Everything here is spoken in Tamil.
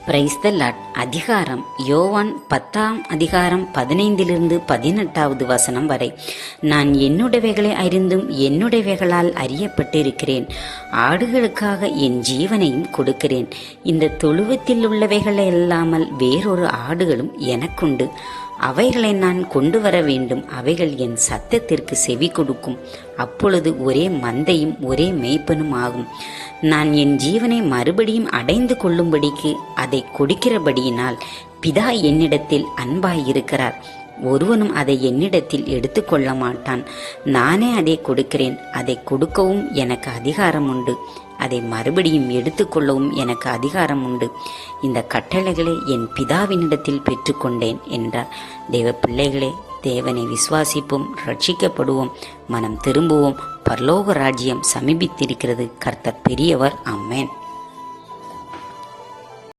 Praise the Lord. அதிகாரம் யோவான் 10:15-18 வசனம் வரை. நான் என்னுடையவைகளை அறிந்தும் என்னுடையவைகளால் அறியப்பட்டிருக்கிறேன். ஆடுகளுக்காக என் ஜீவனையும் கொடுக்கிறேன். இந்த தொழுவத்தில் உள்ளவைகளை இல்லாமல் வேறொரு ஆடுகளும் எனக்குண்டு. அவைகளை நான் கொண்டு வர வேண்டும். அவைகள் என் சத்தத்திற்கு செவி கொடுக்கும். அப்பொழுது ஒரே மந்தையும் ஒரே மேய்ப்பனும் ஆகும். நான் என் ஜீவனை மறுபடியும் அடைந்து கொள்ளும்படிக்கு அதை கொடுக்கிறபடியினால் பிதா என்னிடத்தில் அன்பாயிருக்கிறார். ஒருவனும் அதை என்னிடத்தில் எடுத்துக்கொள்ள மாட்டான். நானே அதை கொடுக்கிறேன். அதை கொடுக்கவும் எனக்கு அதிகாரம் உண்டு. அதை மறுபடியும் எடுத்துக்கொள்ளவும் எனக்கு அதிகாரம் உண்டு. இந்த கட்டளைகளை என் பிதாவினிடத்தில் பெற்றுக்கொண்டேன் என்றார். தேவ பிள்ளைகளே, தேவனை விசுவாசிப்போம், ரட்சிக்கப்படுவோம், மனம் திரும்புவோம். பரலோக ராஜ்யம் சமீபித்திருக்கிறது. கர்த்தர் பெரியவர். ஆமென்.